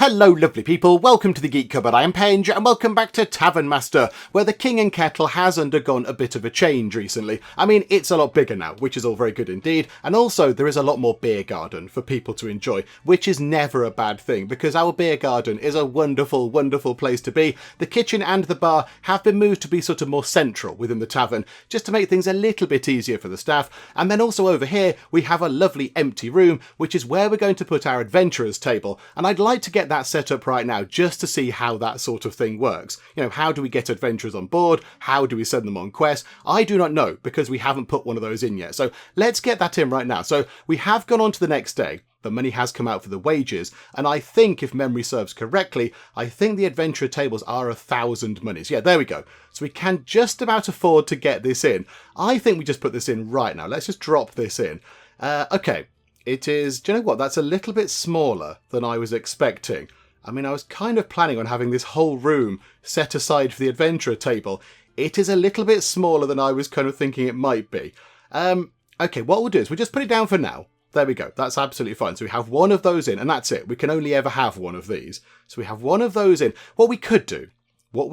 Hello lovely people, welcome to the Geek Cupboard. I am Paige and welcome back to Tavern Master, where the King and Kettle has undergone a bit of a change recently. I mean, it's a lot bigger now, which is all very good indeed, and also there is a lot more beer garden for people to enjoy, which is never a bad thing because our beer garden is a wonderful, wonderful place to be. The kitchen and the bar have been moved to be sort of more central within the tavern, just to make things a little bit easier for the staff. And then also over here we have a lovely empty room, which is where we're going to put our adventurers table, and I'd like to get that set up right now just to see how that sort of thing works. You know, how do we get adventurers on board? How do we send them on quests? I do not know because we haven't put one of those in yet. So let's get that in right now. So we have gone on to the next day. The money has come out for the wages, and I think, if memory serves correctly, I think the adventurer tables are 1,000 monies. Yeah, there we go. So we can just about afford to get this in. I think we just put this in right now. Let's just drop this in. Okay, it is, do you know what? That's a little bit smaller than I was expecting. I mean, I was kind of planning on having this whole room set aside for the adventurer table. It is a little bit smaller than I was kind of thinking it might be. Okay, what we'll do is we'll just put it down for now. There we go. That's absolutely fine. So we have one of those in, and that's it. We can only ever have one of these. So we have one of those in. What we could do when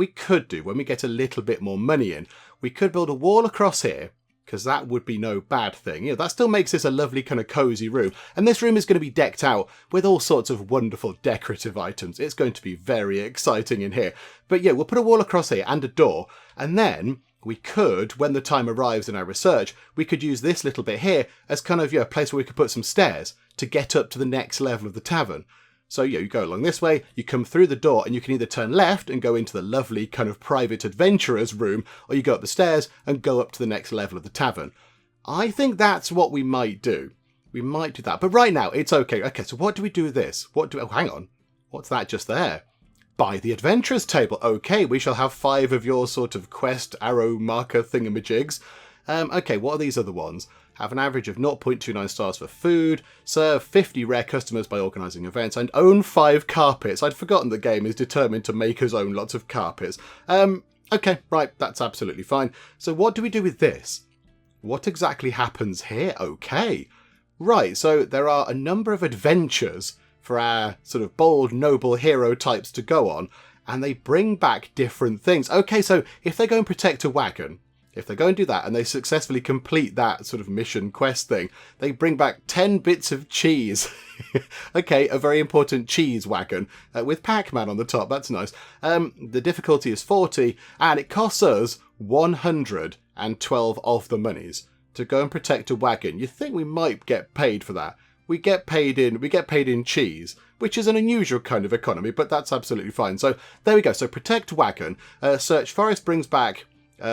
we get a little bit more money in, we could build a wall across here, because that would be no bad thing. You know, that still makes this a lovely kind of cosy room. And this room is going to be decked out with all sorts of wonderful decorative items. It's going to be very exciting in here. But yeah, we'll put a wall across here and a door. And then we could, when the time arrives in our research, we could use this little bit here as kind of, a place where we could put some stairs to get up to the next level of the tavern. So you go along this way, you come through the door, and you can either turn left and go into the lovely kind of private adventurer's room, or you go up the stairs and go up to the next level of the tavern. I think that's what we might do. We might do that. But right now, it's okay. Okay, so what do we do with this? Oh, hang on. What's that just there? Buy the adventurer's table. Okay, we shall have 5 of your sort of quest arrow marker thingamajigs. Okay, what are these other ones? Have an average of 0.29 stars for food, serve 50 rare customers by organising events, and own 5 carpets. I'd forgotten the game is determined to make us own lots of carpets. Okay, right, that's absolutely fine. So what do we do with this? What exactly happens here? Okay. Right, so there are a number of adventures for our sort of bold, noble hero types to go on, and they bring back different things. Okay, so if they go and protect a wagon, if they go and do that and they successfully complete that sort of mission quest thing, they bring back 10 bits of cheese. Okay, a very important cheese wagon with Pac-Man on the top. That's nice. The difficulty is 40 and it costs us 112 of the monies to go and protect a wagon. You think we might get paid for that? We get paid in cheese, which is an unusual kind of economy, but that's absolutely fine. So there we go. So protect wagon. Search forest brings back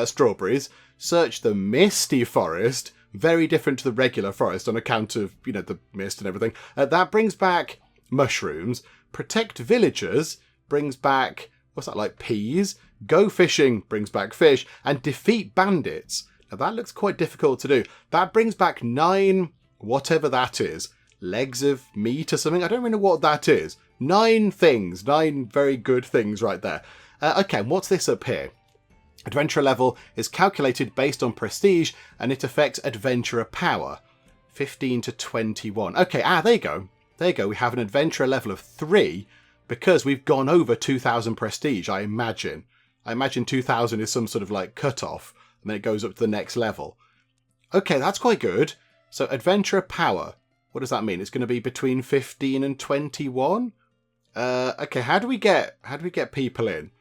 strawberries. Search the Misty forest, very different to the regular forest on account of, the mist and everything. That brings back mushrooms. Protect villagers brings back, what's that, like peas? Go fishing brings back fish. And defeat bandits. Now that looks quite difficult to do. That brings back 9, whatever that is, legs of meat or something. I don't really know what that is. 9 things, 9 very good things right there. Okay, and what's this up here? Adventurer level is calculated based on prestige and it affects adventurer power. 15 to 21. Okay, there you go. There you go. We have an adventurer level of 3 because we've gone over 2,000 prestige, I imagine. I imagine 2,000 is some sort of like cut-off and then it goes up to the next level. Okay, that's quite good. So adventurer power. What does that mean? It's going to be between 15 and 21? Okay, how do we get people in?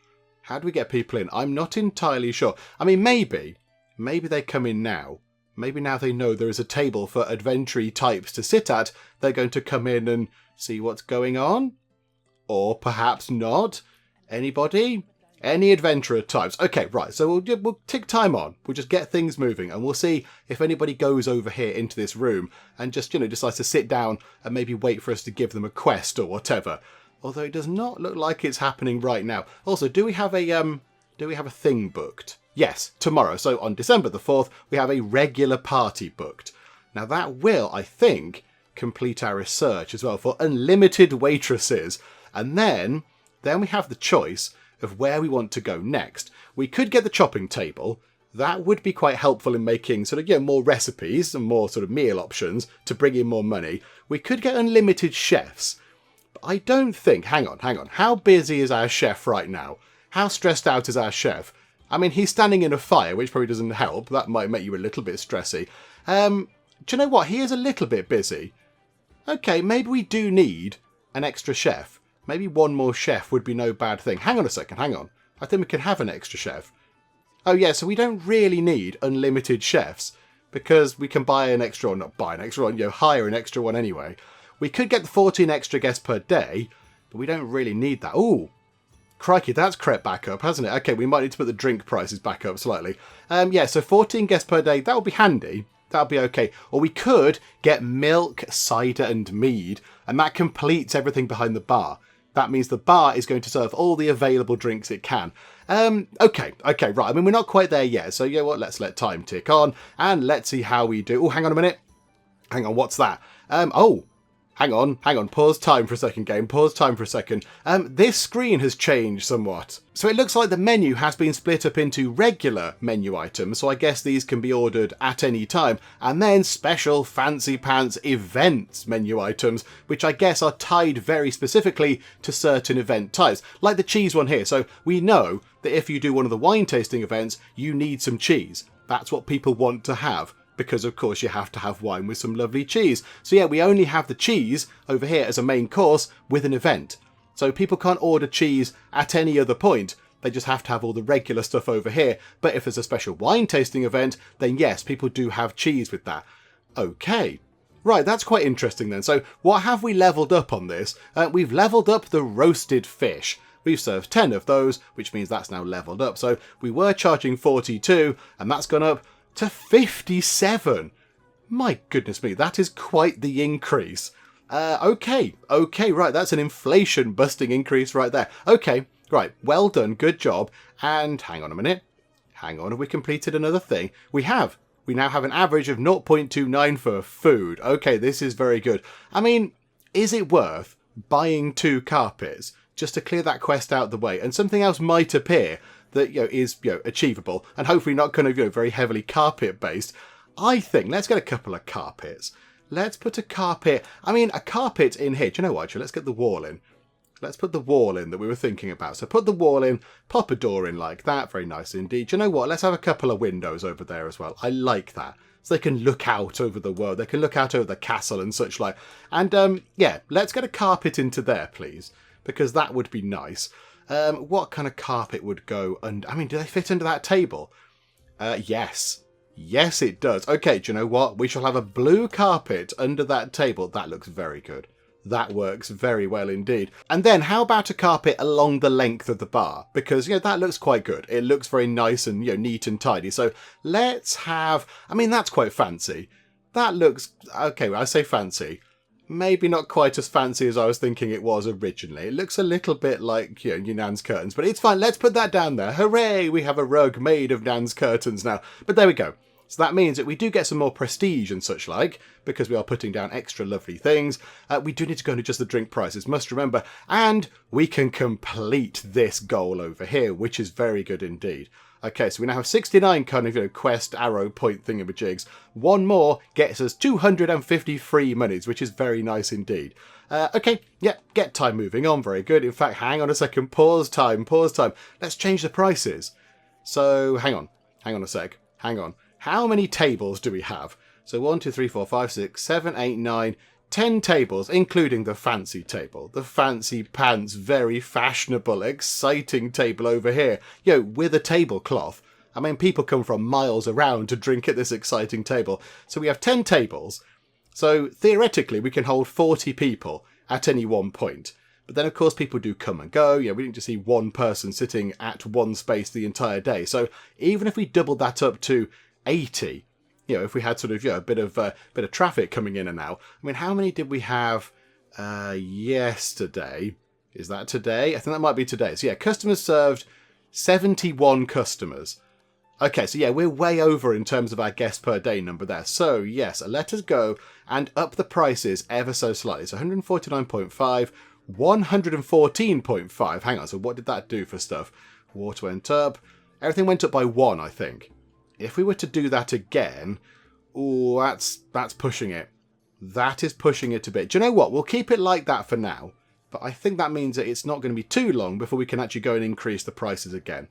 How do we get people in? I'm not entirely sure. I mean, maybe they come in now. Maybe now they know there is a table for adventure types to sit at, they're going to come in and see what's going on. Or perhaps not. Anybody? Any adventurer types. Okay, right. So we'll tick time on. We'll just get things moving and we'll see if anybody goes over here into this room and just, decides to sit down and maybe wait for us to give them a quest or whatever. Although it does not look like it's happening right now. Also, do we have a thing booked? Yes, tomorrow. So on December the 4th, we have a regular party booked. Now that will, I think, complete our research as well for unlimited waitresses. And then we have the choice of where we want to go next. We could get the chopping table. That would be quite helpful in making sort of, more recipes and more sort of meal options to bring in more money. We could get unlimited chefs. I don't think... Hang on. How busy is our chef right now? How stressed out is our chef? I mean, he's standing in a fire, which probably doesn't help. That might make you a little bit stressy. Do you know what? He is a little bit busy. Okay, maybe we do need an extra chef. Maybe one more chef would be no bad thing. Hang on a second, hang on. I think we can have an extra chef. Oh yeah, so we don't really need unlimited chefs because we can buy an extra, or not buy an extra one, hire an extra one anyway. We could get the 14 extra guests per day, but we don't really need that. Ooh, crikey, that's crept back up, hasn't it? Okay, we might need to put the drink prices back up slightly. Yeah, so 14 guests per day, that would be handy. That would be okay. Or we could get milk, cider and mead, and that completes everything behind the bar. That means the bar is going to serve all the available drinks it can. Okay, right. I mean, we're not quite there yet. So, you know what? Let's let time tick on and let's see how we do. Oh, hang on a minute. Hang on, what's that? Hang on. Pause time for a second, game. Pause time for a second. This screen has changed somewhat. So it looks like the menu has been split up into regular menu items. So I guess these can be ordered at any time. And then special fancy pants events menu items, which I guess are tied very specifically to certain event types. Like the cheese one here. So we know that if you do one of the wine tasting events, you need some cheese. That's what people want to have. Because, of course, you have to have wine with some lovely cheese. So, yeah, we only have the cheese over here as a main course with an event. So people can't order cheese at any other point. They just have to have all the regular stuff over here. But if there's a special wine tasting event, then yes, people do have cheese with that. Okay. Right, that's quite interesting then. So what have we leveled up on this? We've leveled up the roasted fish. We've served 10 of those, which means that's now leveled up. So we were charging 42, and that's gone up to 57. My goodness me, that is quite the increase. Okay, right, that's an inflation busting increase right there. Okay, right, well done, good job. And hang on a minute. Have we completed another thing? We have. We now have an average of 0.29 for food. Okay, this is very good. I mean, is it worth buying 2 carpets just to clear that quest out the way? And something else might appear that is achievable and hopefully not kind of very heavily carpet based. I think let's get a couple of carpets. Let's put a carpet. I mean, a carpet in here. Do you know what? Actually, let's get the wall in. Let's put the wall in that we were thinking about. So put the wall in, pop a door in like that. Very nice indeed. Do you know what? Let's have a couple of windows over there as well. I like that. So they can look out over the world. They can look out over the castle and such like. And yeah, let's get a carpet into there, please, because that would be nice. What kind of carpet would go under? I mean, do they fit under that table? Yes. Yes, it does. Okay, do you know what? We shall have a blue carpet under that table. That looks very good. That works very well indeed. And then how about a carpet along the length of the bar? Because, that looks quite good. It looks very nice and, neat and tidy. So let's have... I mean, that's quite fancy. That looks... Okay, well, I say fancy. Maybe not quite as fancy as I was thinking it was originally. It looks a little bit like, your Nan's curtains, but it's fine. Let's put that down there. Hooray! We have a rug made of Nan's curtains now. But there we go. So that means that we do get some more prestige and such like, because we are putting down extra lovely things. We do need to go and adjust the drink prices, must remember. And we can complete this goal over here, which is very good indeed. Okay, so we now have 69 kind of, quest, arrow, point thingamajigs. One more gets us 250 free monies, which is very nice indeed. Okay, yeah, get time moving on, very good. In fact, hang on a second, pause time. Let's change the prices. So, hang on a sec, hang on. How many tables do we have? So 1, 2, 3, 4, 5, 6, 7, 8, 9, 10 tables, including the fancy table. The fancy pants, very fashionable, exciting table over here. With a tablecloth. I mean, people come from miles around to drink at this exciting table. So we have 10 tables. So theoretically, we can hold 40 people at any one point. But then, of course, people do come and go. We didn't just see one person sitting at one space the entire day. So even if we doubled that up to 80, if we had sort of a bit of traffic coming in and out. I mean, how many did we have yesterday? Is that today? I think that might be today. So yeah, customers served 71 customers. Okay, so yeah, we're way over in terms of our guests per day number there. So yes, let us go and up the prices ever so slightly. So 149.5, 114.5. Hang on, so what did that do for stuff? Water went up. Everything went up by 1, I think. If we were to do that again, oh, that's pushing it. That is pushing it a bit. Do you know what? We'll keep it like that for now. but I think that means that it's not going to be too long before we can actually go and increase the prices again.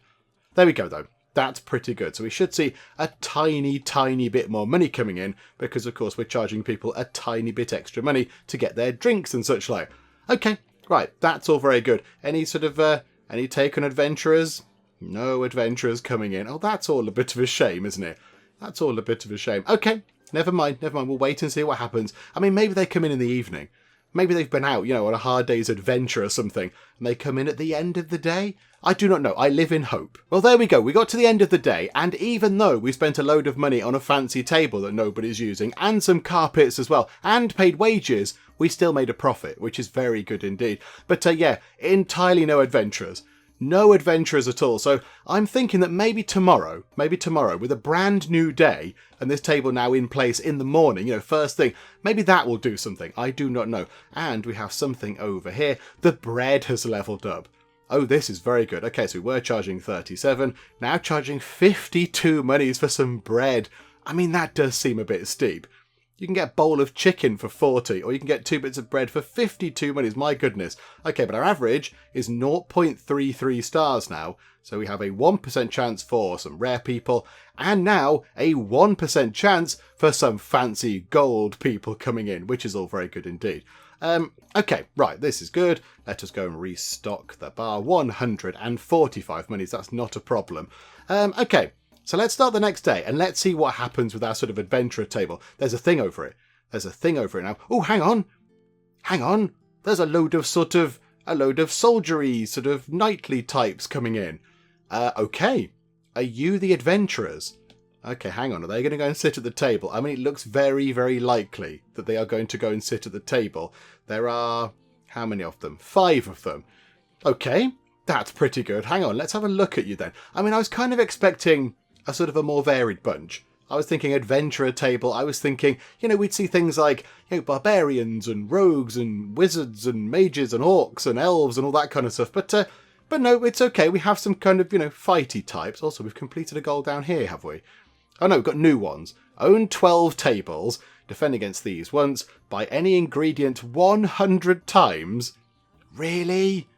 There we go, though. That's pretty good. So we should see a tiny, tiny bit more money coming in because, of course, we're charging people a tiny bit extra money to get their drinks and such like. Okay, right. That's all very good. Any sort of, any take on adventurers? No adventurers coming in. Oh, that's all a bit of a shame, isn't it? That's all a bit of a shame. Okay, never mind, never mind. We'll wait and see what happens. I mean, maybe they come in the evening. Maybe they've been out, on a hard day's adventure or something, and they come in at the end of the day. I do not know. I live in hope. Well, there we go. We got to the end of the day, and even though we spent a load of money on a fancy table that nobody's using, and some carpets as well, and paid wages, we still made a profit, which is very good indeed. But yeah, entirely no adventurers. No adventurers at all. So I'm thinking that maybe tomorrow, with a brand new day, and this table now in place in the morning, first thing, maybe that will do something. I do not know. And we have something over here. The bread has leveled up. Oh, this is very good. Okay, so we were charging 37, now charging 52 monies for some bread. I mean, that does seem a bit steep. You can get a bowl of chicken for 40, or you can get 2 bits of bread for 52 monies. My goodness. Okay, but our average is 0.33 stars now. So we have a 1% chance for some rare people, and now a 1% chance for some fancy gold people coming in, which is all very good indeed. Okay, right, this is good. Let us go and restock the bar. 145 monies, that's not a problem. Okay. So let's start the next day and let's see what happens with our sort of adventurer table. There's a thing over it. Now. Oh, hang on. There's a load of soldiery, sort of knightly types coming in. Okay. Are you the adventurers? Okay, hang on. Are they going to go and sit at the table? I mean, it looks very, very likely that they are going to go and sit at the table. There are, how many of them? 5 of them. Okay, that's pretty good. Hang on, let's have a look at you then. I mean, I was kind of expecting a sort of a more varied bunch. I was thinking adventurer table. I was thinking, we'd see things like, barbarians and rogues and wizards and mages and orcs and elves and all that kind of stuff. But no, it's okay. We have some kind of, fighty types. Also, we've completed a goal down here, have we? Oh no, we've got new ones. Own 12 tables. Defend against these once. Buy any ingredient 100 times. Really?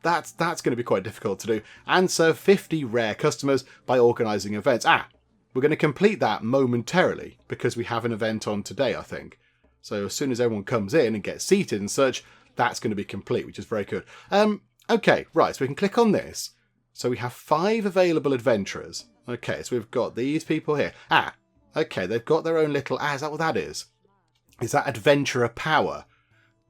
That's going to be quite difficult to do. And serve 50 rare customers by organising events. We're going to complete that momentarily because we have an event on today, I think. So as soon as everyone comes in and gets seated and such, that's going to be complete, which is very good. Okay, right, so we can click on this. So we have 5 available adventurers. Okay, so we've got these people here. Okay, they've got their own little... is that what that is? Is that adventurer power?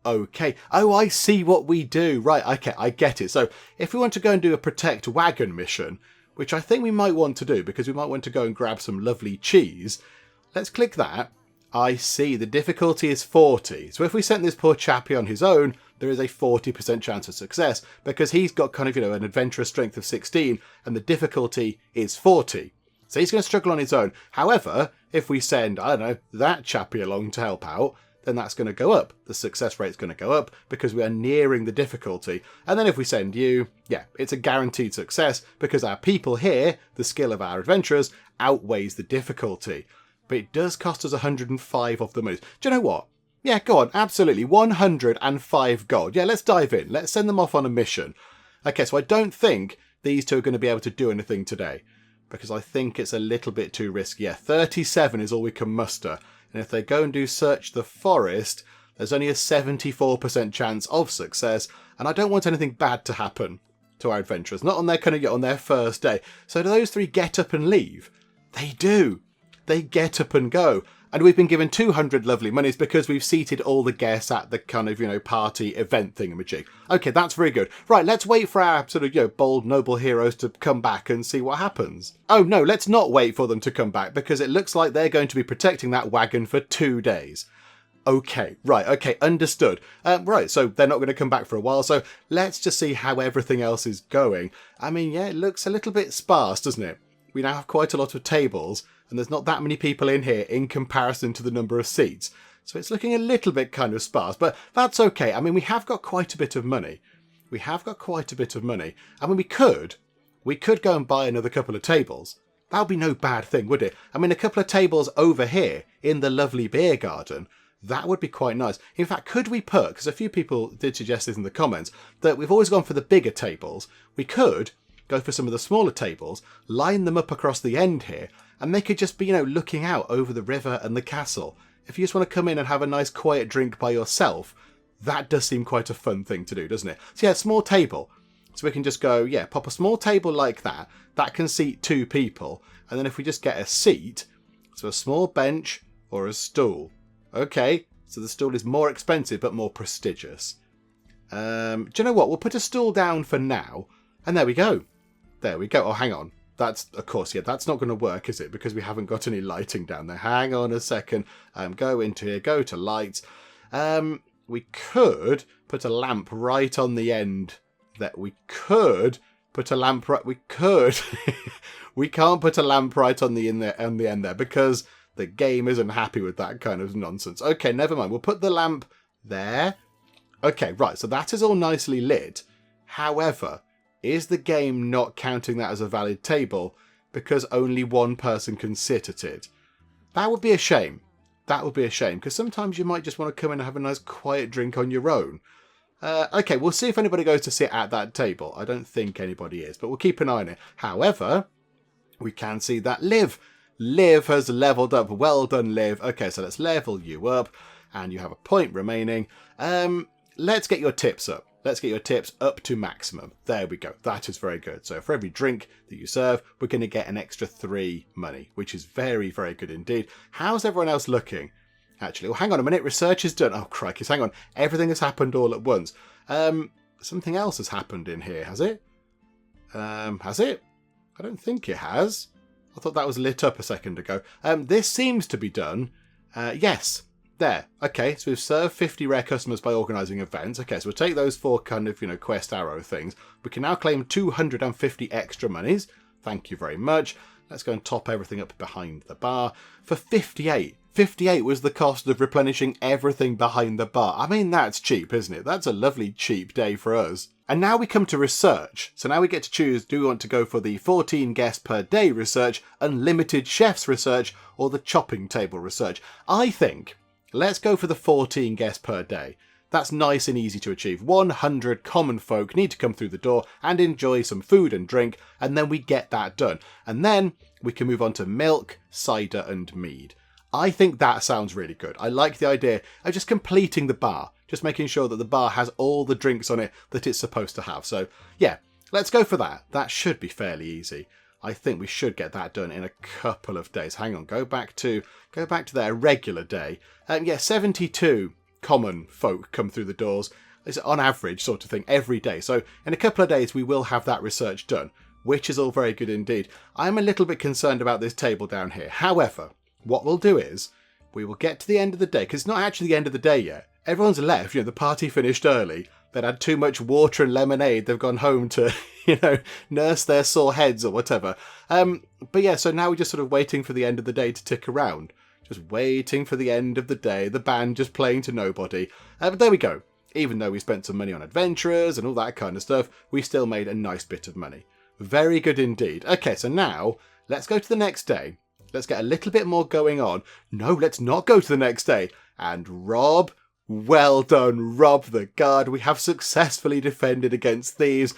Okay. Oh, I see what we do. Right, okay, I get it. So if we want to go and do a protect Wagon mission, which I think we might want to do because we might want to go and grab some lovely cheese, let's click that. I see. The difficulty is 40. So if we sent this poor chappie on his own, there is a 40% chance of success because he's got kind of, an adventurous strength of 16 and the difficulty is 40. So he's going to struggle on his own. However, if we send, I don't know, that chappie along to help out, then that's going to go up. The success rate's going to go up because we are nearing the difficulty. And then if we send you, it's a guaranteed success because our people here, the skill of our adventurers, outweighs the difficulty. But it does cost us 105 of the moves. Do you know what? Yeah, go on, absolutely. 105 gold. Yeah, let's dive in. Let's send them off on a mission. Okay, so I don't think these two are going to be able to do anything today because I think it's a little bit too risky. Yeah, 37 is all we can muster. And if they go and do search the forest, there's only a 74% chance of success. And I don't want anything bad to happen to our adventurers. Not on their on their first day. So do those 3 get up and leave? They do. They get up and go. And we've been given 200 lovely monies because we've seated all the guests at the kind of, party event thingamajig. Okay, that's very good. Right, let's wait for our sort of, bold, noble heroes to come back and see what happens. Oh, no, let's not wait for them to come back because it looks like they're going to be protecting that wagon for 2 days. Okay, right, okay, understood. Right, so they're not going to come back for a while, so let's just see how everything else is going. I mean, yeah, it looks a little bit sparse, doesn't it? We now have quite a lot of tables, and there's not that many people in here in comparison to the number of seats. So it's looking a little bit kind of sparse, but that's okay. I mean, we have got quite a bit of money. I mean, we could go and buy another couple of tables. That would be no bad thing, would it? I mean, a couple of tables over here in the lovely beer garden. That would be quite nice. In fact, could we put, because a few people did suggest this in the comments, that we've always gone for the bigger tables. We could go for some of the smaller tables, line them up across the end here, and they could just be, looking out over the river and the castle. If you just want to come in and have a nice quiet drink by yourself, that does seem quite a fun thing to do, doesn't it? So yeah, small table. So we can just go, pop a small table like that. That can seat 2 people. And then if we just get a seat, so a small bench or a stool. Okay, so the stool is more expensive but more prestigious. Do you know what? We'll put a stool down for now. And there we go. There we go. Oh, hang on. That's, of course, that's not going to work, is it? Because we haven't got any lighting down there. Hang on a second. Go into here. Go to lights. We could put a lamp right on the end. That we could put a lamp right. We could. We can't put a lamp right on the end there because the game isn't happy with that kind of nonsense. Okay, never mind. We'll put the lamp there. Okay, right. So that is all nicely lit. However, is the game not counting that as a valid table because only one person can sit at it? That would be a shame. That would be a shame because sometimes you might just want to come in and have a nice quiet drink on your own. Okay, we'll see if anybody goes to sit at that table. I don't think anybody is, but we'll keep an eye on it. However, we can see that Liv has leveled up. Well done, Liv. Okay, so let's level you up and you have a point remaining. Let's get your tips up. Let's get your tips up to maximum. There we go. That is very good. So for every drink that you serve, we're going to get an extra 3 money, which is very, very good indeed. How's everyone else looking? Actually, well, hang on a minute. Research is done. Oh, crikey. Hang on. Everything has happened all at once. Something else has happened in here, has it? Has it? I don't think it has. I thought that was lit up a second ago. This seems to be done. Yes. There. Okay, so we've served 50 rare customers by organising events. Okay, so we'll take those 4 kind of, quest arrow things. We can now claim 250 extra monies. Thank you very much. Let's go and top everything up behind the bar. For 58. 58 was the cost of replenishing everything behind the bar. I mean, that's cheap, isn't it? That's a lovely cheap day for us. And now we come to research. So now we get to choose, do we want to go for the 14 guests per day research, unlimited chefs research, or the chopping table research? I think let's go for the 14 guests per day. That's nice and easy to achieve. 100 common folk need to come through the door and enjoy some food and drink, and then we get that done. And then we can move on to milk, cider, and mead. I think that sounds really good. I like the idea of just completing the bar, just making sure that the bar has all the drinks on it that it's supposed to have. So yeah, let's go for that. That should be fairly easy. I think we should get that done in a couple of days. Hang on, go back to their regular day. 72 common folk come through the doors. It's on average sort of thing every day. So in a couple of days we will have that research done, which is all very good indeed. I'm a little bit concerned about this table down here. However, what we'll do is we will get to the end of the day, because it's not actually the end of the day yet. Everyone's left. The party finished early. They'd had too much water and lemonade. They've gone home to, nurse their sore heads or whatever. But yeah, so now we're just sort of waiting for the end of the day to tick around. Just waiting for the end of the day. The band just playing to nobody. But there we go. Even though we spent some money on adventurers and all that kind of stuff, we still made a nice bit of money. Very good indeed. Okay, so now let's go to the next day. Let's get a little bit more going on. No, let's not go to the next day. And Rob, well done, Rob the Guard. We have successfully defended against thieves.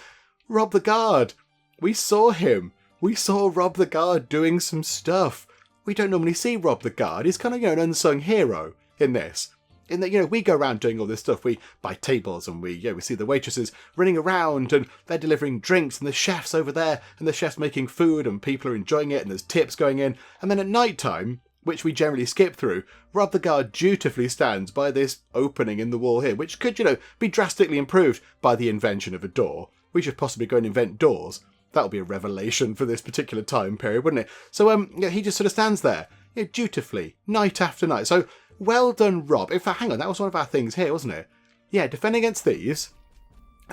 Rob the Guard. We saw him. We saw Rob the Guard doing some stuff. We don't normally see Rob the Guard. He's kind of, an unsung hero in this. In that, we go around doing all this stuff. We buy tables and we see the waitresses running around and they're delivering drinks and the chef's over there and the chef's making food and people are enjoying it and there's tips going in. And then at night time, which we generally skip through, Rob the Guard dutifully stands by this opening in the wall here, which could, be drastically improved by the invention of a door. We should possibly go and invent doors. That would be a revelation for this particular time period, wouldn't it? So he just sort of stands there, dutifully, night after night. So well done, Rob. In fact, hang on, that was one of our things here, wasn't it? Yeah, defend against thieves.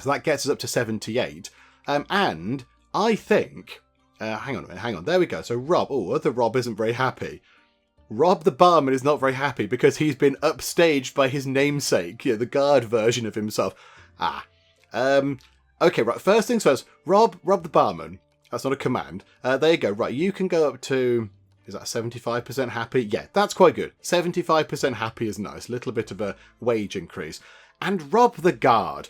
So that gets us up to 78. And I think... hang on a minute, hang on. There we go. So Rob... Oh, other Rob isn't very happy. Rob the barman is not very happy because he's been upstaged by his namesake, the guard version of himself. Okay, right. First things first. Rob the barman. That's not a command. There you go. Right, you can go up to Is that 75% happy? Yeah, that's quite good. 75% happy is nice. A little bit of a wage increase. And Rob the guard.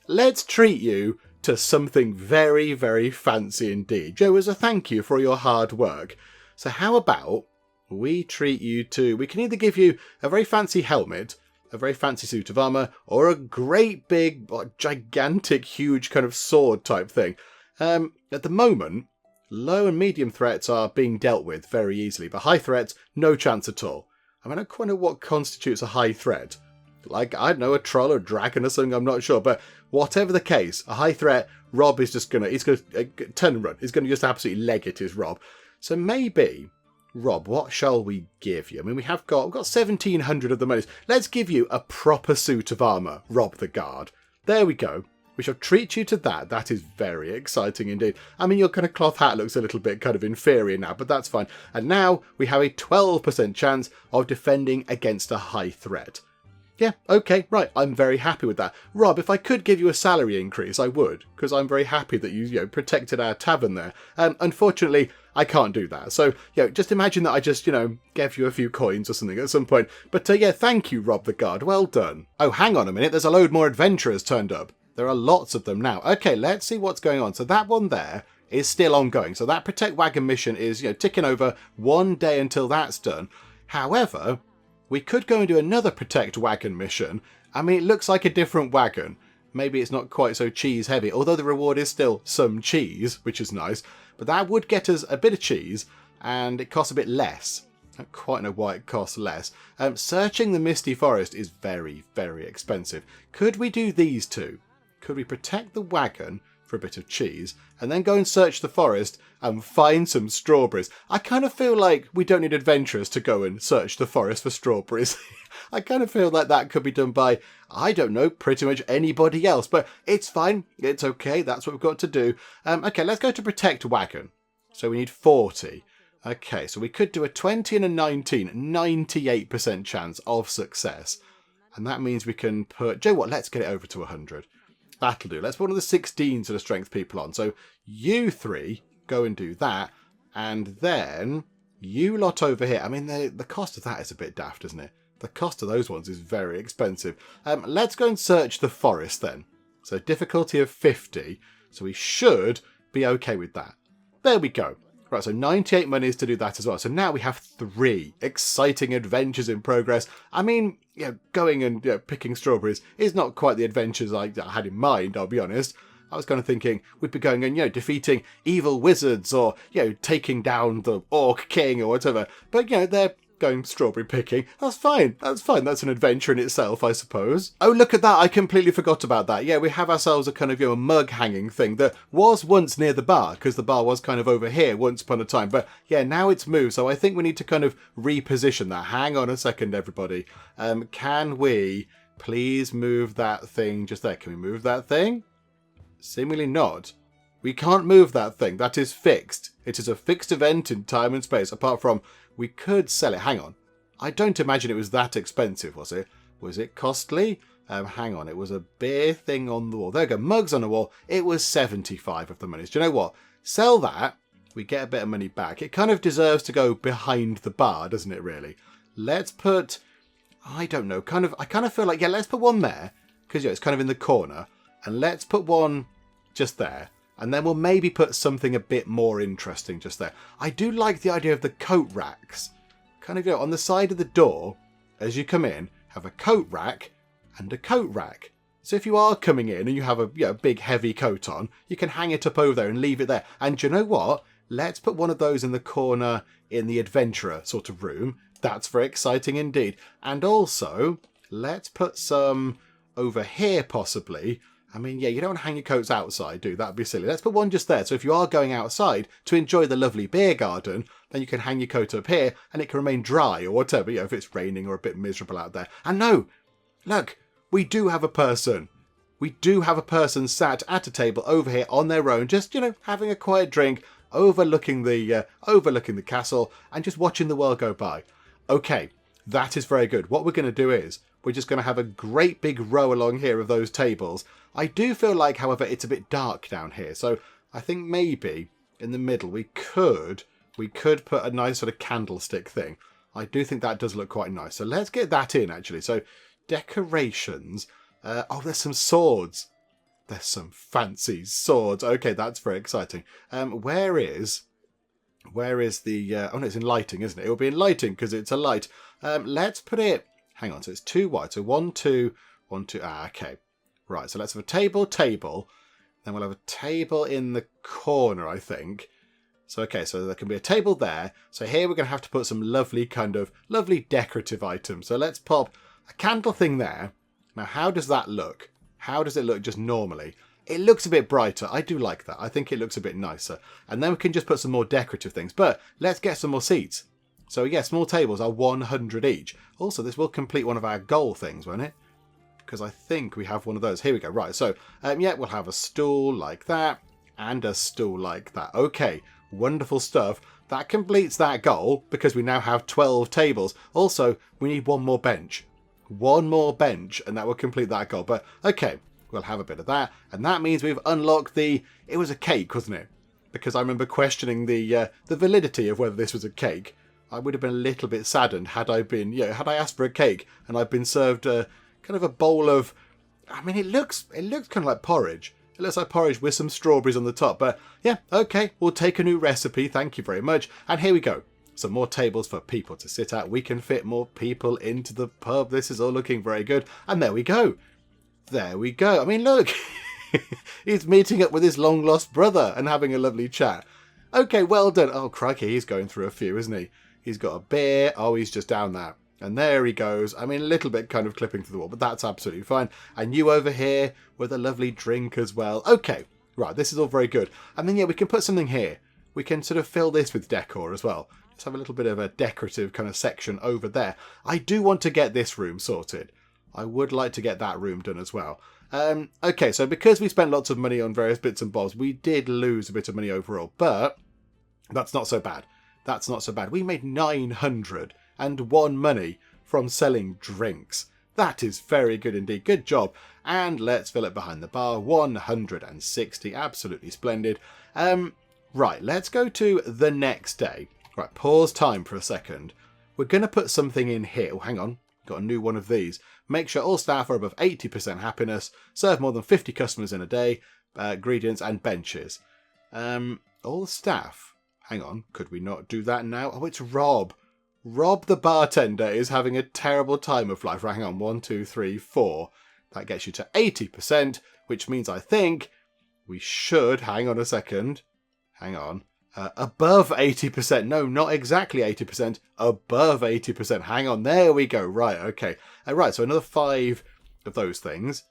Let's treat you to something very, very fancy indeed. Joe, as a thank you for your hard work. So how about we treat you to... We can either give you a very fancy helmet, a very fancy suit of armour, or a great big, gigantic, huge kind of sword type thing. At the moment, low and medium threats are being dealt with very easily, but high threats, no chance at all. I mean, I don't quite know what constitutes a high threat. Like, I don't know, a troll or a dragon or something, I'm not sure. But whatever the case, a high threat, Rob is just he's going to turn and run. He's going to just absolutely leg it, is Rob. So maybe, Rob, what shall we give you? I mean, we've got 1,700 of the monies. Let's give you a proper suit of armour, Rob the guard. There we go. We shall treat you to that. That is very exciting indeed. I mean, your kind of cloth hat looks a little bit kind of inferior now, but that's fine. And now we have a 12% chance of defending against a high threat. Yeah, okay, right, I'm very happy with that. Rob, if I could give you a salary increase, I would, because I'm very happy that you protected our tavern there. Unfortunately, I can't do that. So, just imagine that I just, gave you a few coins or something at some point. But, yeah, thank you, Rob the guard. Well done. Oh, hang on a minute, there's a load more adventurers turned up. There are lots of them now. Okay, let's see what's going on. So that one there is still ongoing. So that Protect Wagon mission is, ticking over 1 day until that's done. However, we could go and do another Protect Wagon mission. I mean, it looks like a different wagon. Maybe it's not quite so cheese heavy, although the reward is still some cheese, which is nice. But that would get us a bit of cheese, and it costs a bit less. I don't quite know why it costs less. Searching the Misty Forest is very, very expensive. Could we do these two? Could we protect the wagon for a bit of cheese, and then go and search the forest and find some strawberries? I kind of feel like we don't need adventurers to go and search the forest for strawberries. I kind of feel like that could be done by, I don't know, pretty much anybody else. But it's fine. It's okay. That's what we've got to do. Okay, let's go to Protect Wagon. So we need 40. Okay, so we could do a 20 and a 19. 98% chance of success. And that means we can put... Joe, what? Let's get it over to 100. That'll do. Let's put one of the 16 sort of strength people on. So you three go and do that. And then you lot over here. I mean, the cost of that is a bit daft, isn't it? The cost of those ones is very expensive. Let's go and search the forest then. So difficulty of 50. So we should be okay with that. There we go. Right, so 98 monies to do that as well. So now we have 3 exciting adventures in progress. I mean, going and picking strawberries is not quite the adventures I had in mind, I'll be honest. I was kind of thinking we'd be going and, defeating evil wizards or, taking down the Orc King or whatever. But, they're going strawberry picking. That's fine. That's fine. That's an adventure in itself, I suppose. Oh, look at that. I completely forgot about that. Yeah, we have ourselves a kind of, a mug hanging thing that was once near the bar, because the bar was kind of over here once upon a time. But yeah, now it's moved. So I think we need to kind of reposition that. Hang on a second, everybody. Can we please move that thing just there? Can we move that thing? Seemingly not. We can't move that thing. That is fixed. It is a fixed event in time and space, apart from we could sell it. Hang on. I don't imagine it was that expensive, was it? Was it costly? Hang on. It was a beer thing on the wall. There we go. Mugs on the wall. It was 75 of the monies. Do you know what? Sell that. We get a bit of money back. It kind of deserves to go behind the bar, doesn't it, really? Let's put... I don't know. I kind of feel like, let's put one there. Because, it's kind of in the corner. And let's put one just there. And then we'll maybe put something a bit more interesting just there. I do like the idea of the coat racks. Kind of, on the side of the door, as you come in, have a coat rack and a coat rack. So if you are coming in and you have a big heavy coat on, you can hang it up over there and leave it there. And do you know what? Let's put one of those in the corner in the adventurer sort of room. That's very exciting indeed. And also, let's put some over here possibly. I mean, you don't want to hang your coats outside, do you? That'd be silly. Let's put one just there. So if you are going outside to enjoy the lovely beer garden, then you can hang your coat up here and it can remain dry or whatever, if it's raining or a bit miserable out there. And no, look, we do have a person. We do have a person sat at a table over here on their own, just, having a quiet drink, overlooking the castle and just watching the world go by. Okay, that is very good. What we're going to do is we're just going to have a great big row along here of those tables. I do feel like, however, it's a bit dark down here. So I think maybe in the middle we could we could put a nice sort of candlestick thing. I do think that does look quite nice. So let's get that in, actually. So decorations. Oh, there's some swords. There's some fancy swords. Okay, that's very exciting. Where is the... oh, no, it's in lighting, isn't it? It will be in lighting because it's a light. Let's put it... Hang on, so it's 2 wide. So 1, 2, 1, 2... Ah, okay. Right, so let's have a table. Then we'll have a table in the corner, I think. So, okay, so there can be a table there. So here we're going to have to put some lovely decorative items. So let's pop a candle thing there. Now, how does that look? How does it look just normally? It looks a bit brighter. I do like that. I think it looks a bit nicer. And then we can just put some more decorative things. But let's get some more seats. So yeah, small tables are 100 each. Also, this will complete one of our goal things, won't it? Because I think we have one of those. Here we go. Right, so yeah, we'll have a stool like that and a stool like that. Okay, wonderful stuff. That completes that goal because we now have 12 tables. Also, we need one more bench. One more bench and that will complete that goal. But okay, we'll have a bit of that. And that means we've unlocked the... It was a cake, wasn't it? Because I remember questioning the validity of whether this was a cake. I would have been a little bit saddened had I been, had I asked for a cake and I'd been served kind of a bowl of... I mean, it looks kind of like porridge. It looks like porridge with some strawberries on the top. But yeah, okay, we'll take a new recipe. Thank you very much. And here we go. Some more tables for people to sit at. We can fit more people into the pub. This is all looking very good. And there we go. There we go. I mean, look. He's meeting up with his long-lost brother and having a lovely chat. Okay, well done. Oh, crikey, he's going through a few, isn't he? He's got a beer. Oh, he's just down there. And there he goes. I mean, a little bit kind of clipping to the wall, but that's absolutely fine. And you over here with a lovely drink as well. Okay, right, this is all very good. And then, yeah, we can put something here. We can sort of fill this with decor as well. Just have a little bit of a decorative kind of section over there. I do want to get this room sorted. I would like to get that room done as well. Okay, so because we spent lots of money on various bits and bobs, we did lose a bit of money overall, but that's not so bad. That's not so bad. We made 901 money from selling drinks. That is very good indeed. Good job. And let's fill it behind the bar. 160. Absolutely splendid. Right, let's go to the next day. Right, pause time for a second. We're going to put something in here. Oh, hang on. Got a new one of these. Make sure all staff are above 80% happiness. Serve more than 50 customers in a day. Ingredients and benches. All the staff. Hang on. Could we not do that now? Oh, it's Rob. Rob the bartender is having a terrible time of life. Right, hang on. 1, 2, 3, 4. That gets you to 80%, which means I think we should... Hang on a second. Hang on. Above 80%. No, not exactly 80%. Above 80%. Hang on. There we go. Right. Okay. Right. So another 5 of those things.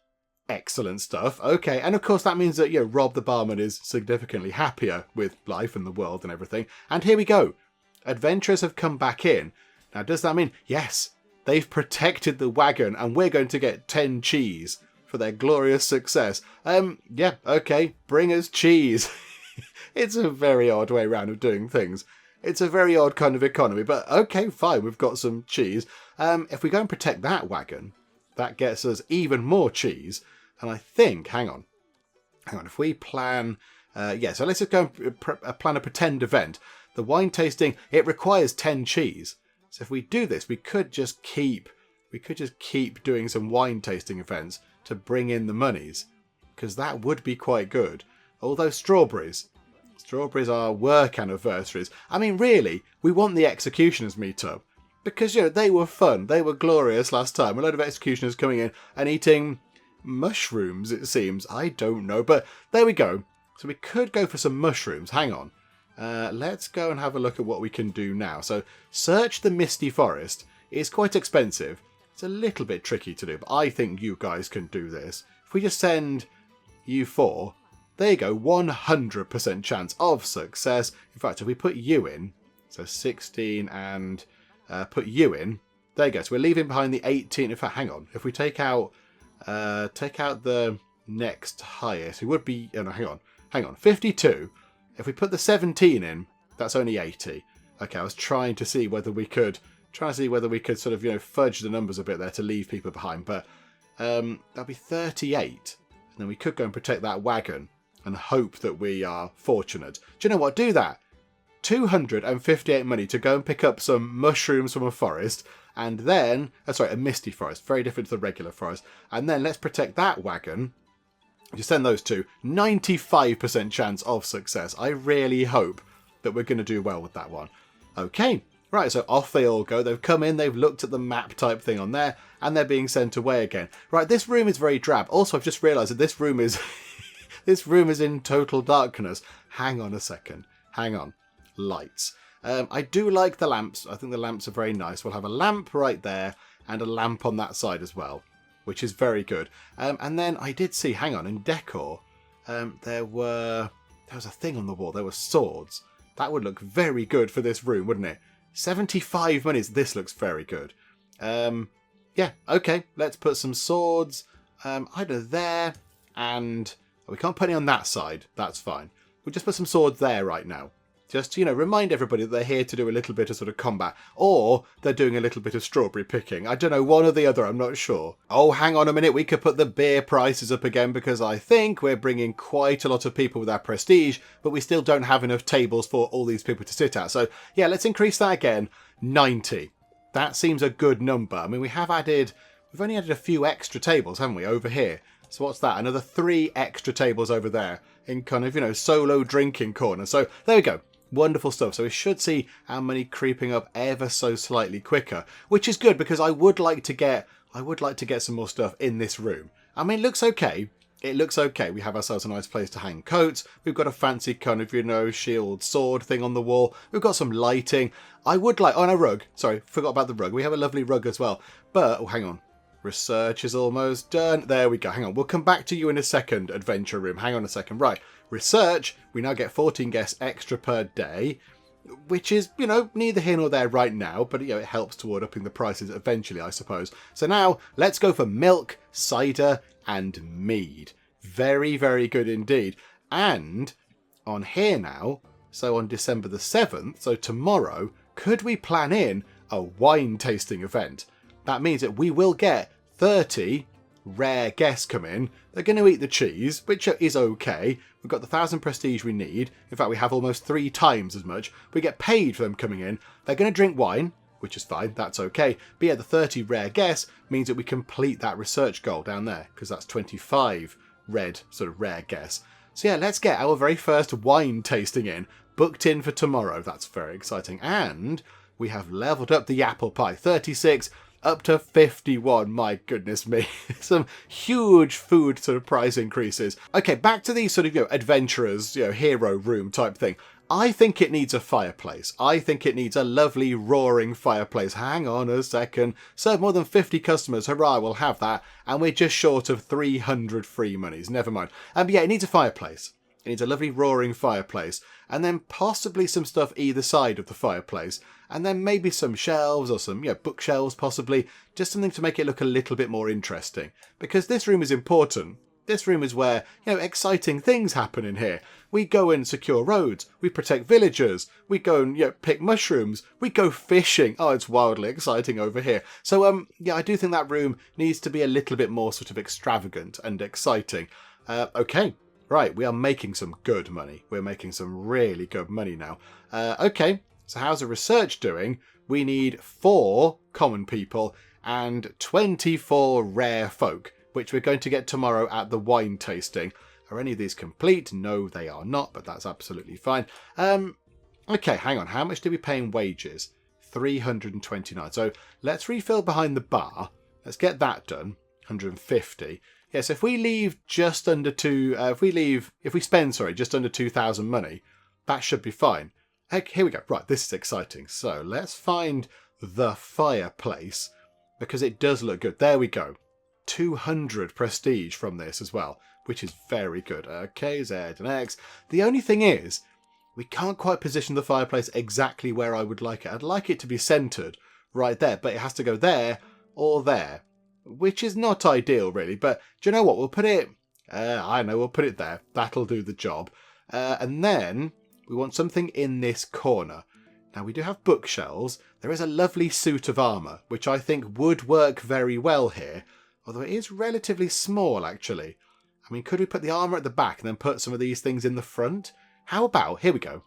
Excellent stuff. Okay. And of course that means that, Rob the barman is significantly happier with life and the world and everything. And here we go. Adventurers have come back in. Now, does that mean... Yes. They've protected the wagon and we're going to get 10 cheese for their glorious success. Yeah. Okay. Bring us cheese. It's a very odd way around of doing things. It's a very odd kind of economy, but okay, fine, we've got some cheese. If we go and protect that wagon, that gets us even more cheese. And I think, hang on, if we plan, so let's just go and plan a pretend event. The wine tasting, it requires 10 cheese. So if we do this, we could just keep doing some wine tasting events to bring in the monies, because that would be quite good. Although strawberries are work anniversaries. I mean, really, we want the executioners meet-up. Because, they were fun. They were glorious last time. A load of executioners coming in and eating mushrooms, it seems. I don't know. But there we go. So we could go for some mushrooms. Hang on. Let's go and have a look at what we can do now. So search the Misty Forest. It's quite expensive. It's a little bit tricky to do. But I think you guys can do this. If we just send you 4... There you go, 100% chance of success. In fact, if we put you in, so 16 and put you in, there you go. So we're leaving behind the 18. In fact, hang on. If we take out the next highest, it would be, hang on, 52. If we put the 17 in, that's only 80. Okay, I was trying to see whether we could sort of, fudge the numbers a bit there to leave people behind. But that'll be 38. And then we could go and protect that wagon and hope that we are fortunate. Do you know what? Do that. 258 money to go and pick up some mushrooms from a forest, and then, a misty forest, very different to the regular forest, and then let's protect that wagon. Just send those two. 95% chance of success. I really hope that we're going to do well with that one. Okay, right, so off they all go. They've come in, they've looked at the map type thing on there, and they're being sent away again. Right, this room is very drab. Also, I've just realised that this room is this room is in total darkness. Hang on a second. Hang on. Lights. I do like the lamps. I think the lamps are very nice. We'll have a lamp right there and a lamp on that side as well, which is very good. And then I did see, hang on, in decor, there was a thing on the wall. There were swords. That would look very good for this room, wouldn't it? 75 monies. This looks very good. Yeah, okay. Let's put some swords either there and... we can't put any on that side. That's fine. We'll just put some swords there right now. Just, remind everybody that they're here to do a little bit of sort of combat. Or they're doing a little bit of strawberry picking. I don't know, one or the other, I'm not sure. Oh, hang on a minute. We could put the beer prices up again because I think we're bringing quite a lot of people with our prestige, but we still don't have enough tables for all these people to sit at. So, yeah, let's increase that again. 90. That seems a good number. I mean, we've only added a few extra tables, haven't we, over here? So what's that? Another 3 extra tables over there in kind of, solo drinking corner. So there we go. Wonderful stuff. So we should see our money creeping up ever so slightly quicker, which is good because I would like to get some more stuff in this room. I mean, it looks okay. It looks okay. We have ourselves a nice place to hang coats. We've got a fancy kind of, shield, sword thing on the wall. We've got some lighting. I would like... Oh, and a rug. Sorry, forgot about the rug. We have a lovely rug as well. But, oh, hang on. Research is almost done. There we go. Hang on. We'll come back to you in a second, adventure room. Hang on a second. Right. Research. We now get 14 guests extra per day, which is, neither here nor there right now, but, it helps toward upping the prices eventually, I suppose. So now let's go for milk, cider, and mead. Very, very good indeed. And on here now, so on December the 7th, so tomorrow, could we plan in a wine tasting event? That means that we will get 30 rare guests come in. They're going to eat the cheese, which is okay. We've got the 1,000 prestige we need. In fact, we have almost 3 times as much. We get paid for them coming in. They're going to drink wine, which is fine. That's okay. But yeah, the 30 rare guests means that we complete that research goal down there, because that's 25 rare guests. So yeah, let's get our very first wine tasting in, booked in for tomorrow. That's very exciting. And we have leveled up the apple pie. 36 up to 51. My goodness me. Some huge food sort of price increases. Okay, back to these sort of, adventurers, hero room type thing. I think it needs a fireplace. I think it needs a lovely roaring fireplace. Hang on a second. Serve more than 50 customers. Hurrah, we'll have that. And we're just short of 300 free monies. Never mind. But yeah, it needs a fireplace. It needs a lovely roaring fireplace. And then possibly some stuff either side of the fireplace. And then maybe some shelves or some, bookshelves possibly. Just something to make it look a little bit more interesting. Because this room is important. This room is where, exciting things happen in here. We go and secure roads. We protect villagers. We go and, pick mushrooms. We go fishing. Oh, it's wildly exciting over here. So, I do think that room needs to be a little bit more sort of extravagant and exciting. Okay. Right, we are making some good money. We're making some really good money now. Okay, so how's the research doing? We need 4 common people and 24 rare folk, which we're going to get tomorrow at the wine tasting. Are any of these complete? No, they are not, but that's absolutely fine. Okay, hang on. How much did we pay in wages? 329. So let's refill behind the bar. Let's get that done. 150. Yes, if we leave just under if we spend just under 2,000 money, that should be fine. Heck, here we go. Right, this is exciting. So let's find the fireplace because it does look good. There we go. 200 prestige from this as well, which is very good. Okay, Z and X. The only thing is, we can't quite position the fireplace exactly where I would like it. I'd like it to be centered right there, but it has to go there or there, which is not ideal really. But do you know what? We'll put it, I know, we'll put it there. That'll do the job. And then we want something in this corner. Now we do have bookshelves. There is a lovely suit of armour, which I think would work very well here. Although it is relatively small, actually. I mean, could we put the armour at the back and then put some of these things in the front? How about, here we go.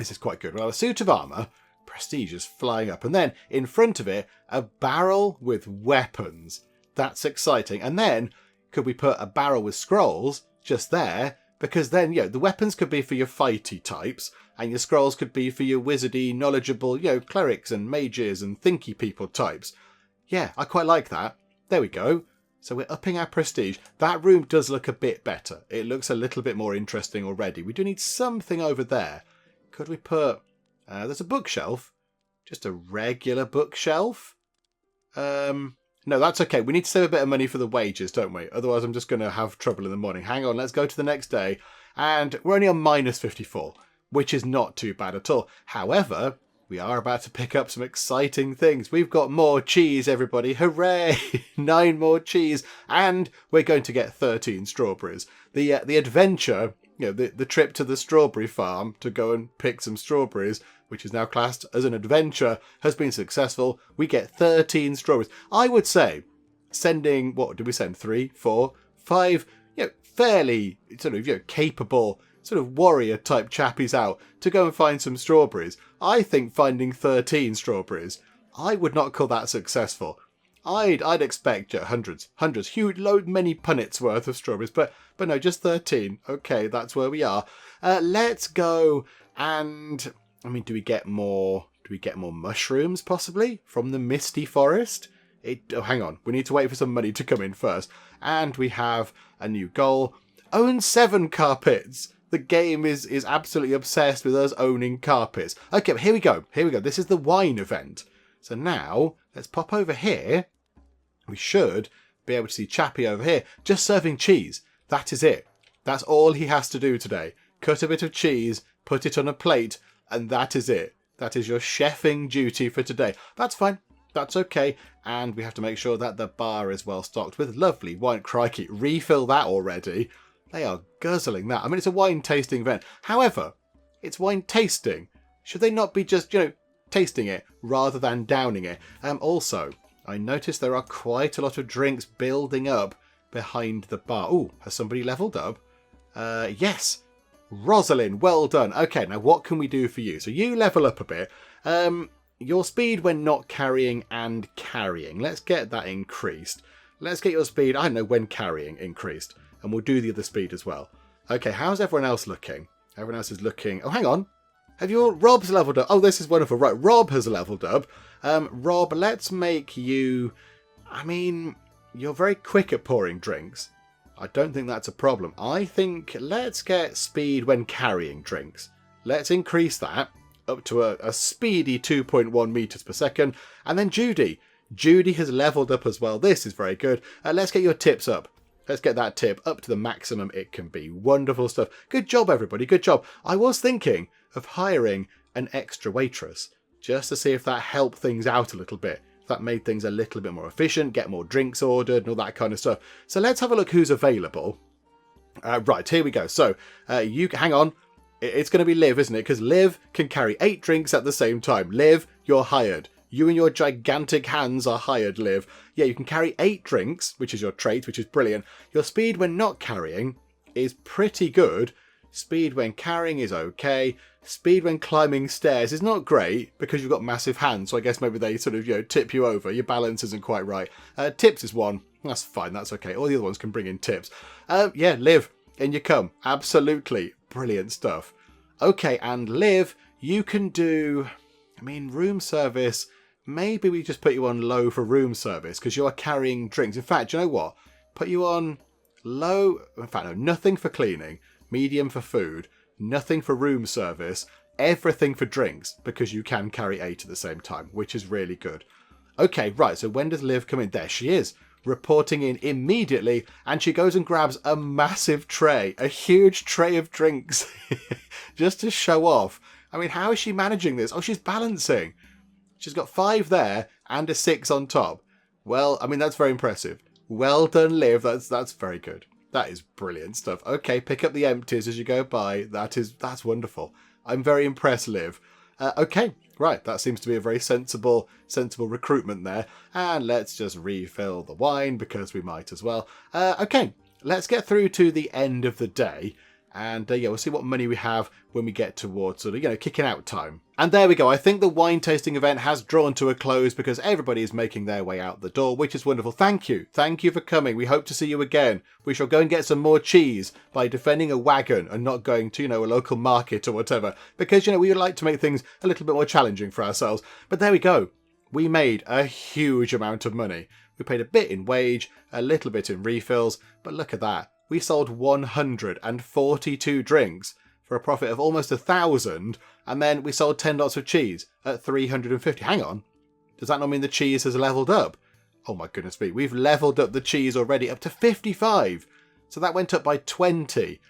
This is quite good. We'll have a suit of armour. Prestige is flying up. And then, in front of it, a barrel with weapons. That's exciting. And then, could we put a barrel with scrolls just there? Because then, the weapons could be for your fighty types, and your scrolls could be for your wizardy, knowledgeable, clerics and mages and thinky people types. Yeah, I quite like that. There we go. So we're upping our prestige. That room does look a bit better. It looks a little bit more interesting already. We do need something over there. Could we put... there's a bookshelf. Just a regular bookshelf. No, that's okay. We need to save a bit of money for the wages, don't we? Otherwise, I'm just going to have trouble in the morning. Hang on, let's go to the next day. And we're only on minus 54, which is not too bad at all. However, we are about to pick up some exciting things. We've got more cheese, everybody. Hooray! 9 more cheese. And we're going to get 13 strawberries. The adventure, the trip to the strawberry farm to go and pick some strawberries, which is now classed as an adventure, has been successful. We get 13 strawberries. I would say sending, what did we send? 3, 4, 5, fairly sort of, capable sort of warrior type chappies out to go and find some strawberries. I think finding 13 strawberries, I would not call that successful. I'd expect hundreds, huge, many punnets worth of strawberries, but no, just 13. Okay, that's where we are. Let's go and, do we get more? Do we get more mushrooms possibly from the Misty Forest? Hang on, we need to wait for some money to come in first. And we have a new goal: own 7 carpets. The game is absolutely obsessed with us owning carpets. Okay, here we go. This is the wine event. So now, let's pop over here. We should be able to see Chappie over here, just serving cheese. That is it. That's all he has to do today. Cut a bit of cheese, put it on a plate, and that is it. That is your chefing duty for today. That's fine. That's okay. And we have to make sure that the bar is well stocked with lovely wine. Crikey, refill that already. They are guzzling that. It's a wine tasting event. However, it's wine tasting. Should they not be just, tasting it rather than downing it? Also, I noticed there are quite a lot of drinks building up behind the bar. Ooh, has somebody leveled up? Yes. Rosalind, well done. Okay, now what can we do for you? So you level up a bit. Your speed when not carrying and carrying. Let's get that increased. Let's get your speed, when carrying increased. And we'll do the other speed as well. Okay, how's everyone else looking? Everyone else is looking... Oh, hang on. Rob's leveled up? Oh, this is wonderful. Right, Rob has leveled up. Rob, let's make you... you're very quick at pouring drinks. I don't think that's a problem. I think let's get speed when carrying drinks. Let's increase that up to a speedy 2.1 meters per second. And then Judy. Judy has leveled up as well. This is very good. Let's get your tips up. Let's get that tip up to the maximum it can be. Wonderful stuff. Good job, everybody. Good job. I was thinking of hiring an extra waitress just to see if that helped things out a little bit. If that made things a little bit more efficient, get more drinks ordered and all that kind of stuff. So let's have a look who's available. Right, here we go. So you hang on. It's going to be Liv, isn't it? Because Liv can carry 8 drinks at the same time. Liv, you're hired. You and your gigantic hands are hired, Liv. Yeah, you can carry 8 drinks, which is your trait, which is brilliant. Your speed when not carrying is pretty good. Speed when carrying is okay. Speed when climbing stairs is not great because you've got massive hands. So I guess maybe they sort of, tip you over. Your balance isn't quite right. Tips is 1. That's fine. That's okay. All the other ones can bring in tips. Yeah, Liv, in you come. Absolutely. Brilliant stuff. Okay, and Liv, you can do... room service... Maybe we just put you on low for room service because you're carrying drinks. In fact, you know what? Put you on low. In fact, no, nothing for cleaning, medium for food, nothing for room service, everything for drinks because you can carry 8 at the same time, which is really good. Okay, right. So when does Liv come in? There she is, reporting in immediately. And she goes and grabs a massive tray, a huge tray of drinks just to show off. How is she managing this? Oh, she's balancing. She's got 5 there and a 6 on top. Well, that's very impressive. Well done, Liv. That's very good. That is brilliant stuff. Okay, pick up the empties as you go by. That's wonderful. I'm very impressed, Liv. Okay, right. That seems to be a very sensible recruitment there. And let's just refill the wine because we might as well. Okay, let's get through to the end of the day. And yeah, we'll see what money we have when we get towards sort of, you know, kicking out time. And there we go. I think the wine tasting event has drawn to a close because everybody is making their way out the door, which is wonderful. Thank you. Thank you for coming. We hope to see you again. We shall go and get some more cheese by defending a wagon and not going to, you know, a local market or whatever. Because, you know, we would like to make things a little bit more challenging for ourselves. But there we go. We made a huge amount of money. We paid a bit in wage, a little bit in refills, but look at that. We sold 142 drinks for a profit of almost 1,000, and then we sold 10 lots of cheese at 350. Hang on, does that not mean the cheese has leveled up? Oh my goodness me, we've leveled up the cheese already up to 55. So that went up by 20.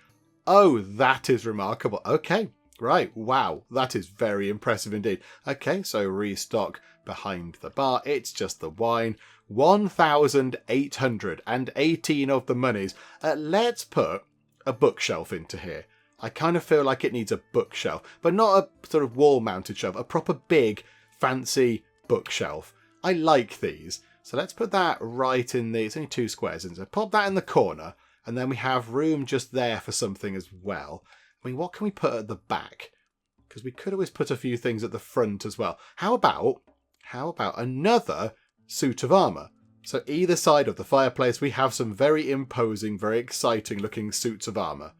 Oh, that is remarkable. Okay, right, wow, that is very impressive indeed. Okay, so restock behind the bar. It's just the wine. 1,818 of the monies. Let's put a bookshelf into here. I kind of feel like it needs a bookshelf, but not a sort of wall-mounted shelf, a proper big, fancy bookshelf. I like these. So let's put that right in the... It's only 2 squares, isn't it? Pop that in the corner, and then we have room just there for something as well. I mean, what can we put at the back? Because we could always put a few things at the front as well. How about another suit of armour? So either side of the fireplace we have some very imposing, very exciting looking suits of armour.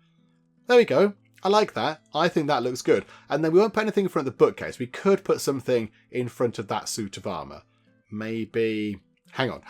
There we go. I like that. I think that looks good. And then we won't put anything in front of the bookcase. We could put something in front of that suit of armour. Maybe... Hang on.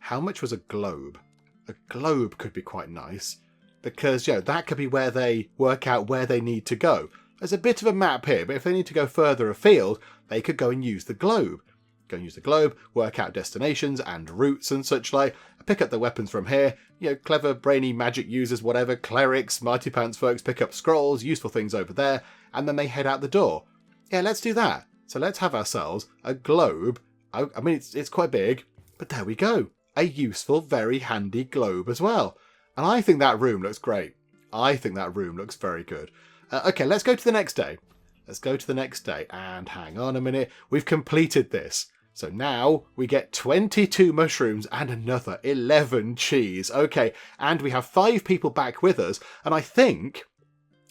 How much was a globe? A globe could be quite nice. Because, you know, that could be where they work out where they need to go. There's a bit of a map here, but if they need to go further afield, they could go and use the globe. Go and use the globe, work out destinations and routes and such like, pick up the weapons from here, you know, clever, brainy magic users, whatever, clerics, smarty pants folks pick up scrolls, useful things over there, and then they head out the door. Yeah, let's do that. So let's have ourselves a globe. I mean, it's quite big, but there we go. A useful, very handy globe as well. And I think that room looks great. I think that room looks very good. Okay, let's go to the next day. Let's go to the next day, and hang on a minute. We've completed this. So now we get 22 mushrooms and another 11 cheese. Okay, and we have 5 people back with us. And I think,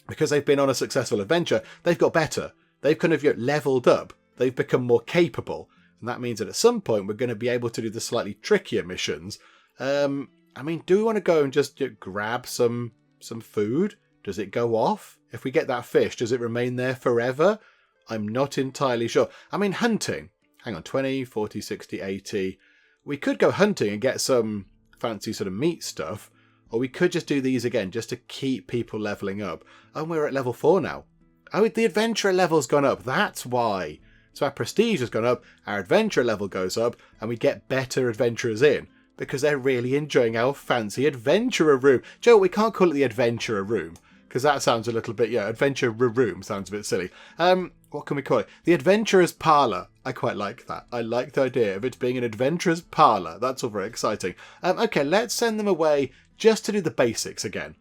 because they've been on a successful adventure, they've got better. They've kind of leveled up. They've become more capable. And that means that at some point we're going to be able to do the slightly trickier missions. I mean, do we want to go and just grab some food? Does it go off? If we get that fish, does it remain there forever? I'm not entirely sure. I mean, hunting. Hang on, 20, 40, 60, 80. We could go hunting and get some fancy sort of meat stuff. Or we could just do these again, just to keep people leveling up. Oh, we're at level 4 now. Oh, the adventurer level's gone up. That's why. So our prestige has gone up, our adventurer level goes up, and we get better adventurers in. Because they're really enjoying our fancy adventurer room. Joe, we can't call it the adventurer room. Because that sounds a little bit, yeah, adventurer room sounds a bit silly. What can we call it? The adventurer's parlour. I quite like that. I like the idea of it being an adventurer's parlour. That's all very exciting. Okay, let's send them away just to do the basics again.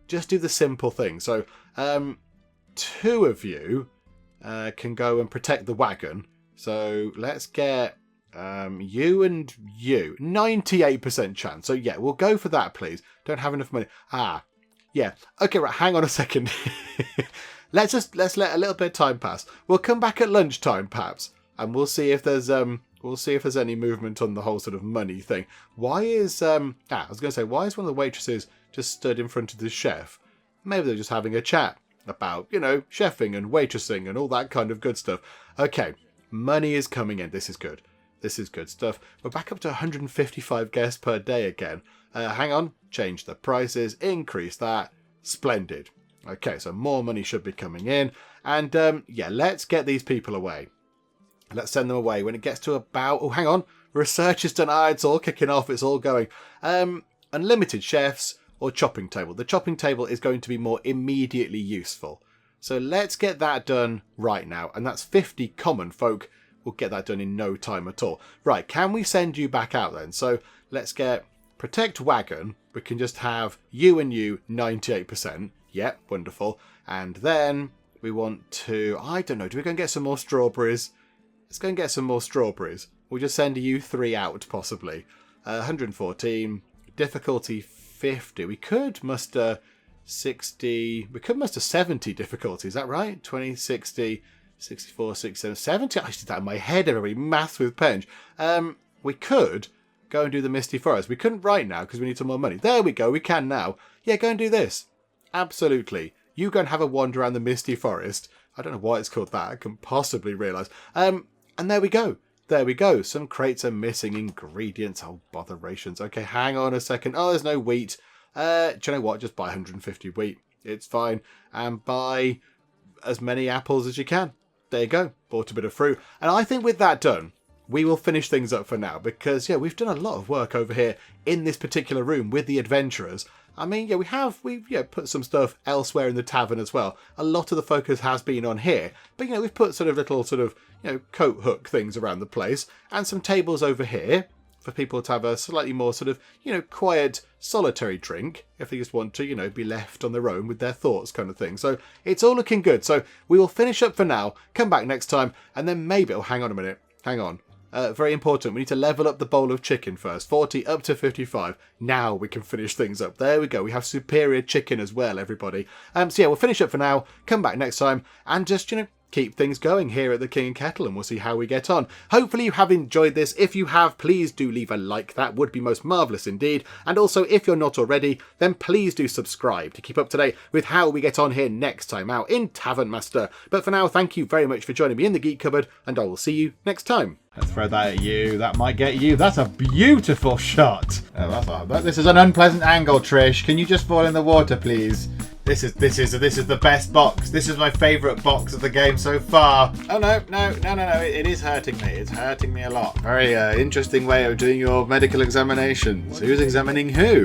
Just do the simple thing. So, 2 of you can go and protect the wagon. So let's get you and you. 98% chance. So yeah, we'll go for that, please. Don't have enough money. Yeah. Okay, right. Hang on a second. Let's let a little bit of time pass. We'll come back at lunchtime, perhaps, and we'll see if there's any movement on the whole sort of money thing. Why is I was going to say, why is one of the waitresses just stood in front of the chef? Maybe they're just having a chat about, you know, chefing and waitressing and all that kind of good stuff. Okay, money is coming in. This is good. This is good stuff. We're back up to 155 guests per day again. Hang on. Change the prices. Increase that. Splendid. Okay, so more money should be coming in. And, yeah, let's get these people away. Let's send them away when it gets to about... Oh, hang on. Research is done. It's all kicking off. It's all going. Unlimited chefs or chopping table. The chopping table is going to be more immediately useful. So let's get that done right now. And that's 50 common folk. We'll get that done in no time at all. Right, can we send you back out then? So let's get protect wagon. We can just have you and you 98%. Yep, wonderful. And then we want to, I don't know, do we go and get some more strawberries? Let's go and get some more strawberries. We'll just send you 3 out, possibly. 114, difficulty 50. We could muster 60, we could master 70 difficulty, is that right? 20, 60, 64, 67, 70. I did that in my head, everybody. Maths with Penge. We could go and do the Misty Forest. We couldn't right now because we need some more money. There we go, we can now. Yeah, go and do this. Absolutely. You go and have a wander around the Misty Forest. I don't know why it's called that. I can possibly realise. And there we go. There we go. Some crates are missing ingredients. Oh, botherations. Okay, hang on a second. Oh, there's no wheat. Do you know what? Just buy 150 wheat. It's fine. And buy as many apples as you can. There you go. Bought a bit of fruit. And I think with that done, we will finish things up for now. Because, yeah, we've done a lot of work over here in this particular room with the adventurers. I mean, yeah, we've put some stuff elsewhere in the tavern as well. A lot of the focus has been on here. But, we've put sort of little coat hook things around the place. And some tables over here for people to have a slightly more sort of, quiet, solitary drink. If they just want to, be left on their own with their thoughts kind of thing. So it's all looking good. So we will finish up for now, come back next time, and then maybe, hang on a minute. Hang on. Very important. We need to level up the bowl of chicken first. 40 up to 55. Now we can finish things up. There we go. We have superior chicken as well, everybody. So yeah, we'll finish up for now. Come back next time and just, keep things going here at the King and Kettle, and we'll see how we get on. Hopefully you have enjoyed this. If you have, please do leave a like. That would be most marvellous indeed. And also, if you're not already, then please do subscribe to keep up to date with how we get on here next time out in Tavern Master. But for now, thank you very much for joining me in the Geek Cupboard, and I will see you next time. Let's throw that at you. That might get you. That's a beautiful shot. This is an unpleasant angle, Trish. Can you just fall in the water, please? This is the best box. This is my favourite box of the game so far. Oh no. It is hurting me. It's hurting me a lot. Very interesting way of doing your medical examinations. Who's examining who?